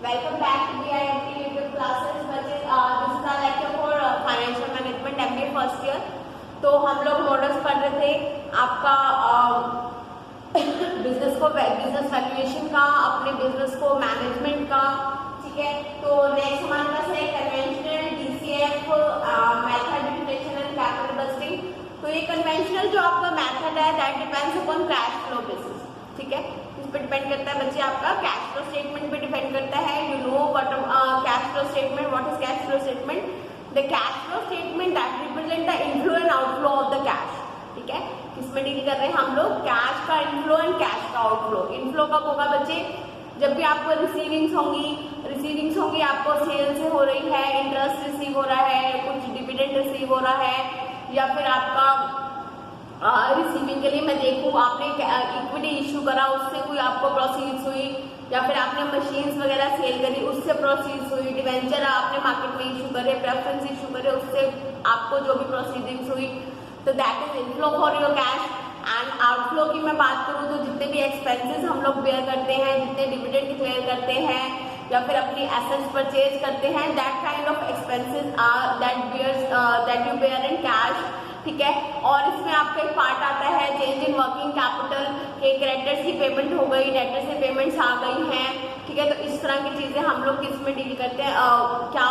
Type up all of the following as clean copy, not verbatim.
Welcome back to BIMT YouTube classes. बच्चे this is our lecture for financial management MBA first year. तो हम लोग models पढ़ रहे थे आपका बिजनेस वैल्यूएशन का, अपने बिजनेस को मैनेजमेंट का, ठीक है। तो नेक्स्ट हमारे पास है conventional DCF method detection and capital bursting. तो ये कन्वेंशनल जो आपका मेथड है that depends upon cash flow basis, ठीक है। इस पे डिपेंड करता है बच्चे आपका कैश फ्लो स्टेटमेंट पे डिपेंड करता है। You know what cash flow statement, what is cash flow statement? The cash flow statement that represent the inflow and outflow of the cash, ठीक है। किसमें डील कर रहे हैं हम लोग? कैश का इनफ्लो एंड कैश का आउटफ्लो। इनफ्लो कब होगा बच्चे? जब भी आपको रिसीविंग्स होंगी आपको सेल से हो रही है, इंटरेस्ट रिसीव हो रहा है, कुछ डिविडेंड रिसीव हो रहा है, या फिर आपका रिसीविंग के लिए मैं देखूं आपने इक्विटी इशू करा उससे कोई आपको प्रोसीड्स हुई, या फिर आपने मशीन्स वगैरह सेल करी उससे प्रोसीड्स हुई, डिवेंचर आपने मार्केट में इशू करे, प्रेफरेंस इशू करे उससे आपको जो भी प्रोसीडिंग्स हुई, तो that is inflow for your cash. And outflow की मैं बात करूं तो जितने भी एक्सपेंसेस हम लोग बेयर करते हैं, जितने डिविडेंड डिक्लेयर करते हैं या फिर अपनी एसेट्स परचेज करते हैं, that kind of expenses are that you bear in cash, ठीक है। और इसमें आपका एक पार्ट आता है चेंज इन वर्किंग कैपिटल के, क्रेडिटर्स की पेमेंट हो गई, डेटर्स से पेमेंट्स आ गई हैं, ठीक है। तो इस तरह की चीजें हम लोग किस में डील करते हैं, क्या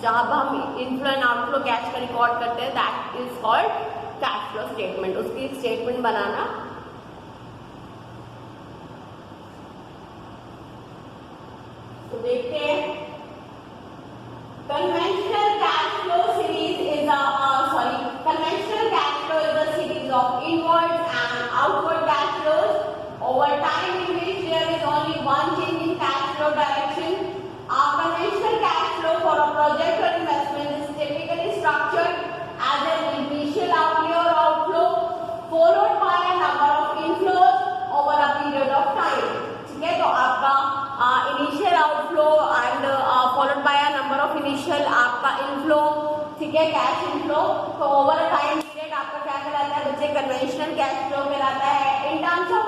जब हम इनफ्लो एंड आउटफ्लो कैश का रिकॉर्ड करते हैं that is called cash flow statement. उसकी स्टेटमेंट बनाना तो देखते हैं। Conventional cash flow is a series of inward and outward cash flows over time in which there is only one change in cash flow direction. A conventional cash flow for a project or investment is typically structured as an initial outlay or outflow followed by a number of inflows over a period of time, ठीक है। तो आपका initial outflow and followed by a number of initial आपका inflow, ठीक है, cash inflow. तो over a time period आपका क्या कहलाता है बच्चे? कन्वेंशनल कैश फ्लो कहलाता है। In terms of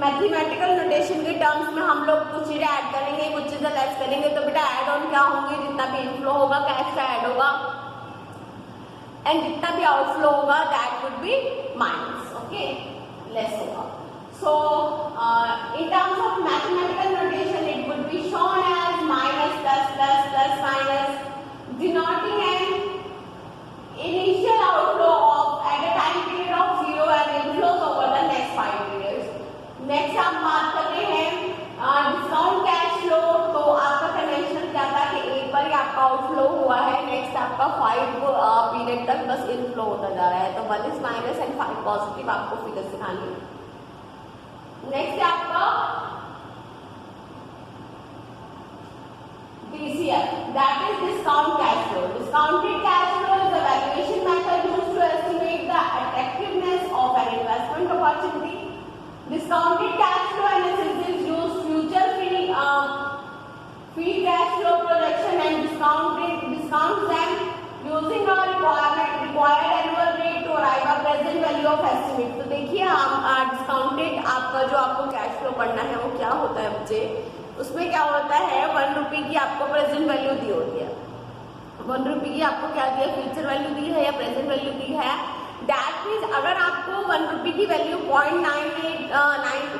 mathematical notation के टर्म्स में हम लोग कुछ चीजें ऐड करेंगे, कुछ चीजें लेस करेंगे, तो बेटा ऐड ऑन क्या होंगे? जितना भी इनफ्लो होगा कैश का ऐड होगा एंड जितना भी आउटफ्लो होगा that would be minus, okay, less होगा। So, in terms of mathematical notation, it would be shown as minus plus minus, denoting an initial outflow of at a time period of 0 and inflows over the next 5 periods. Next हम बात करते हैं discount cash flow. तो आपका conventional क्या था कि एक बार ही आपका आउटफ्लो हुआ है, नेक्स्ट आपका 5 पीरियड तक बस इनफ्लो होता जा रहा है। तो 1 इज माइनस एंड 5 पॉजिटिव आपको फिगर सिखानी है। नेक्स्ट है आपका DCF, that is discount cash flow. Discounted cash flow is the valuation method used to estimate the attractiveness of an investment opportunity. Discounted cash flow analysis use future free cash flow projection and discounts them using a required annual rate to arrive a present value of estimate. तो देखिए हम discounted आपका जो आपको cash flow पढ़ना है वो क्या होता है बच्चे? उसमें क्या होता है 1 रुपये की आपको प्रेजेंट वैल्यू दी होती है। 1 रुपये की आपको क्या दिया? फ्यूचर वैल्यू दी है या प्रेजेंट वैल्यू दी है। दैट मीन्स अगर आपको 1 रुपये की वैल्यू 0.9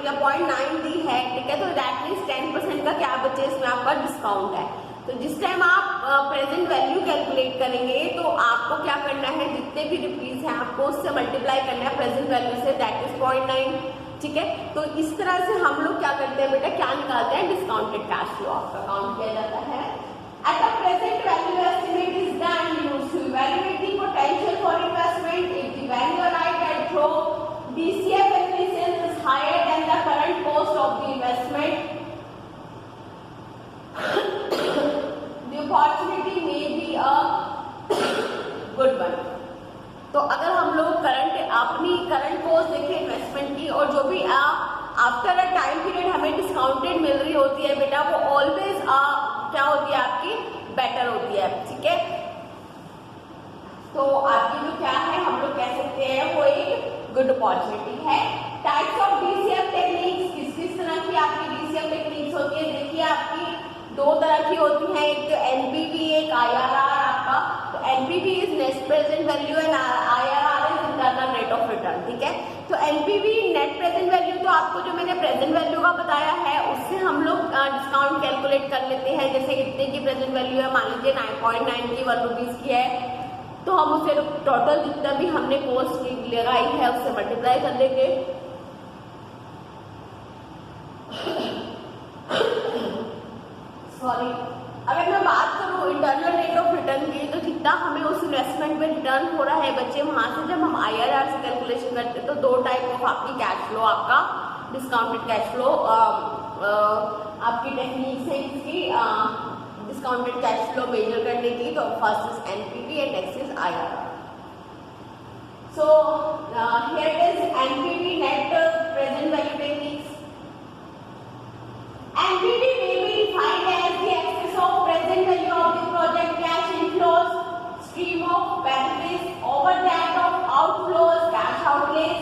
या 0.9 दी है, ठीक है, तो दैट मीन्स 10% का क्या बच्चे इसमें आपका डिस्काउंट है। तो जिस टाइम आप प्रेजेंट वैल्यू कैलकुलेट करेंगे तो आपको क्या करना है? जितने भी रुपीज हैं आपको उससे मल्टीप्लाई करना है प्रेजेंट वैल्यू से, दैट इज 0.9, ठीक है। तो इस तरह से हम लोग क्या करते हैं बेटा? क्या निकालते हैं? डिस्काउंटेड कैश फ्लो आपका काउंट किया जाता है। At a present value estimate is done used to evaluate the potential for investment. If the value arrived at through DCF analysis is higher than the current cost of the investment, opportunity may be a good one. तो अगर हम लोग अपनी current cost देखें investment की, और जो भी आफ्टर अ टाइम पीरियड हमें डिस्काउंटेड मिल रही होती है बेटा, वो ऑलवेज क्या होती है? आपकी बेटर होती है, ठीक है। तो आपकी जो क्या है हम लोग कह सकते हैं वो एक गुड अपॉर्चुनिटी है। टाइप्स ऑफ DCF टेक्निक्स, किस किस तरह दो तरह की होती हैं, एक तो एनपीवी, एक आईआरआर आपका। तो NPV is net present value and IRR is internal rate of return, ठीक है। तो एनपीवी नेट प्रेजेंट वैल्यू, तो आपको जो मैंने प्रेजेंट वैल्यू का बताया है उससे हम लोग डिस्काउंट कैलकुलेट कर लेते हैं। जैसे इतने की प्रेजेंट वैल्यू है, मान लीजिए 9.9 की, 1 रुपीज की है, तो हम उसे टोटल जितना भी हमने कॉस्ट लगाई है उससे मल्टीप्लाई कर लेंगे। सॉरी, अगर मैं बात करूँ इंटरनल रेट ऑफ रिटर्न की, तो जितना हमें उस इन्वेस्टमेंट में रिटर्न हो रहा है बच्चे, वहां से जब हम आईआरआर से कैलकुलेशन करते हैं तो दो टाइप ऑफ आपकी कैश फ्लो, आपका डिस्काउंटेड कैश फ्लो आपकी टेक्निक है इसकी डिस्काउंटेड कैश फ्लो मेजर करने की। तो first is NPV and next is IRR. So here it is NPV, net present value techniques. NPV may be defined as the excess of present value of the project cash inflows stream of benefits over that of outflows cash outlays.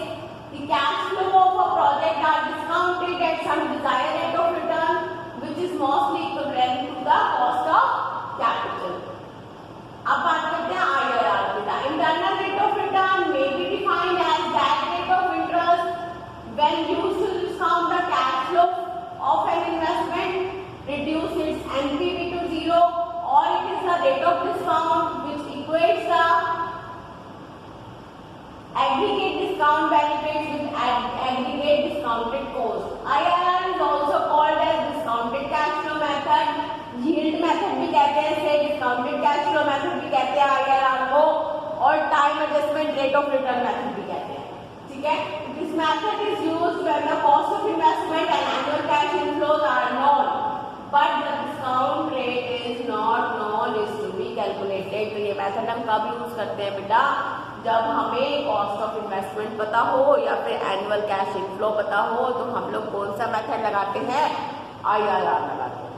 The cash flow of a project are discounted at some desired rate of return which is mostly equivalent to the cost of capital. अब बात करते हैं IRR की। The internal rate of return may be defined as that rate of interest when used to discount the cash flow of an investment, reduce its NPV to 0, or it is the rate of discount which equates the aggregate discount benefits with aggregate discounted cost. IRR is also called as discounted cash flow method, yield method भी कहते हैं इसे, discounted cash flow method भी कहते हैं IRR को, और time adjustment rate of return method भी कहते हैं, ठीक है। This method is used when the cost of investment and annual cash inflows are known, but the discount rate is not known, is to be calculated. तो ये method हम कब use करते हैं बेटा? जब हमें कॉस्ट ऑफ इन्वेस्टमेंट पता हो या फिर एनुअल कैश इनफ्लो पता हो, तो हम लोग कौन सा मेथड लगाते हैं? आईआरआर लगाते हैं।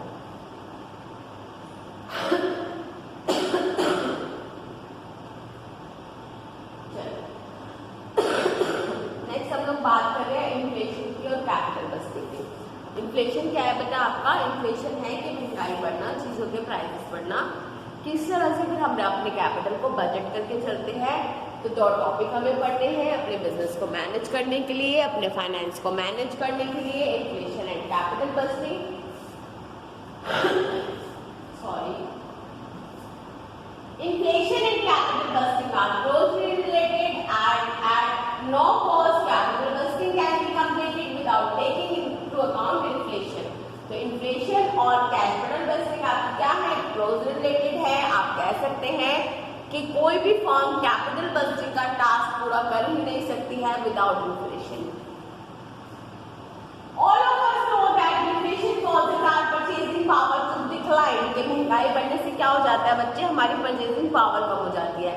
बात कर रहे हैं इन्फ्लेशन की और कैपिटल बस्टिंग की। इन्फ्लेशन क्या है बेटा आपका? इन्फ्लेशन है कि महंगाई बढ़ना, चीजों के प्राइसेस बढ़ना। किस तरह से फिर हम अपने कैपिटल को बजट करके चलते हैं? तो दो टॉपिक हमें पढ़ने हैं अपने बिजनेस को मैनेज करने के लिए, अपने फाइनेंस को मैनेज करने के लिए, inflation and capital busting. Sorry, inflation and capital busting are closely related and at no cost capital busting can be completed without taking into account inflation. तो इन्फ्लेशन और कैपिटल बस्टिंग आपकी क्या है? Close related है। आप कह सकते हैं कि कोई भी फर्म कैपिटल बस्टिंग का टास्क पूरा कर ही नहीं सकती है without inflation. All of us know that inflation causes our purchasing power to decline। कि महंगाई बढ़ने से क्या हो जाता है बच्चे? हमारी परचेजिंग पावर कम हो जाती है।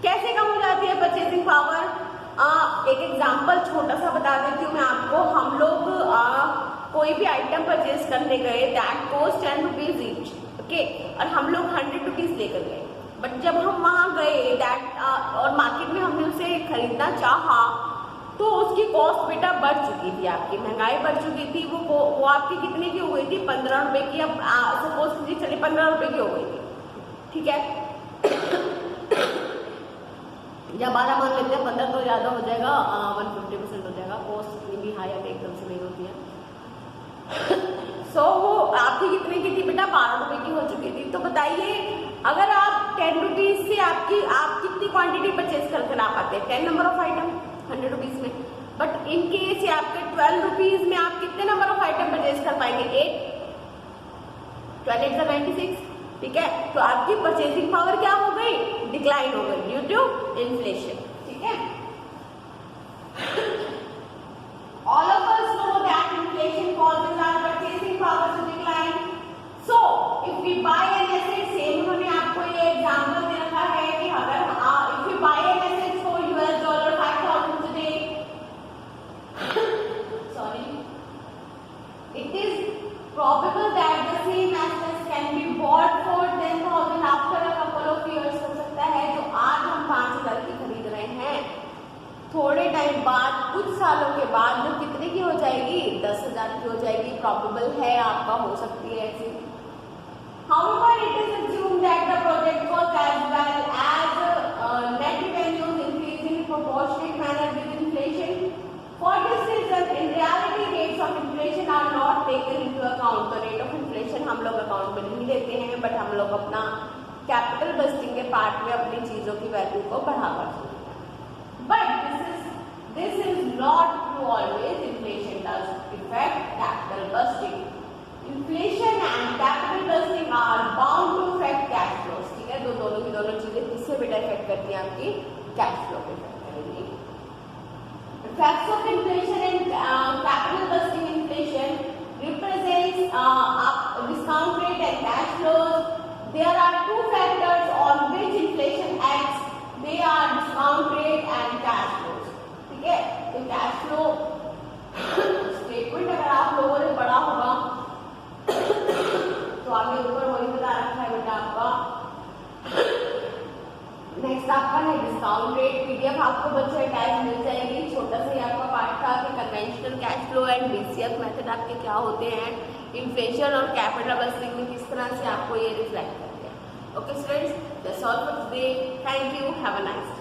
कैसे कम हो जाती है परचेजिंग पावर? एक एग्जाम्पल छोटा सा बता देती हूँ मैं आपको। हम लोग कोई भी आइटम परचेज करने गए, that cost 10 rupees each, okay, और हम लोग 100 रुपीज लेकर गए। बट जब हम वहाँ गए दैट और मार्केट में हमने उसे खरीदना चाहा, तो उसकी कॉस्ट बेटा बढ़ चुकी थी, आपकी महंगाई बढ़ चुकी थी। वो आपकी कितने की हो गई थी? 15 रुपए की। अब सपोज कीजिए चलिए 15 रुपए की हो गई थी, ठीक है। या 12 मान लेते हैं, 15 तो ज़्यादा हो जाएगा, 150% हो जाएगा। कॉस्ट इतनी भी हाई अब एकदम से नहीं होती है। सो वो आपकी कितने की थी बेटा? 12 रुपए की हो चुकी थी। तो बताइए, अगर आप 10 रुपीज से आप कितनी क्वांटिटी परचेज कर ला पाते हैं? 10 नंबर ऑफ आइटम 100 रुपीज में। बट इन केस आपके 12 रुपीज में आप कितने नंबर ऑफ आइटम परचेज कर पाएंगे? 8, 12 8 96, ठीक है। तो आपकी परचेजिंग पावर क्या हो गई? डिक्लाइन हो गई ड्यू टू इन्फ्लेशन, ठीक है। All of us know that inflation causes our purchasing power to decline. So, if we buy an asset, same उन्होंने आपको ये एग्जाम्पल दे रखा है कि अगर if we buy an asset for $5,000 today, sorry, it is probable that the same assets can be bought for 10,000 after a couple of years। हो सकता है जो आज हम 5,000 की खरीद रहे हैं, थोड़े टाइम बाद, कुछ सालों के बाद जो कितने की हो जाएगी? 10,000 की हो जाएगी। प्रॉबेबल है, आपका हो सकती है ऐसी, However, it is assumed that the project cost as well as net revenues increase in proportionate manner with inflation. For this reason, in reality, rates of inflation are not taken into account. तो rate of inflation हम लोग account में नहीं लेते हैं, but हम लोग अपना capital budgeting के part में अपनी चीजों की value को बढ़ावा देते हैं. But this is not true always. Inflation does affect capital budgeting. Inflation and capital budgeting are bound to affect cash flows. ठीक है, दोनों की दोनों चीजें किससे बेटा इफेक्ट करती हैं? आपकी कैश फ्लो पे इफेक्ट करेंगी. Effects of inflation and capital budgeting. Inflation represents discount rate and cash flows. There are two factors on which inflation acts. They are discount rate and cash flows. ठीक है, तो cash flow statement अगर आप लोगों ने पढ़ा होगा तो आगे ऊपर वही बता रखा है बेटा आपका. नेक्स्ट आपका है डिस्काउंट रेट. पीडीएफ आपको बच्चे अटैच मिल जाएगी. छोटा सा ही आपका पार्ट था कि conventional cash flow and DCF method आपके क्या होते हैं, इन्फ्लेशन और कैपिटल बजटिंग में किस तरह से आपको ये रिफ्लेक्ट करते हैं. Okay students, that's all for today. Thank you. Have a nice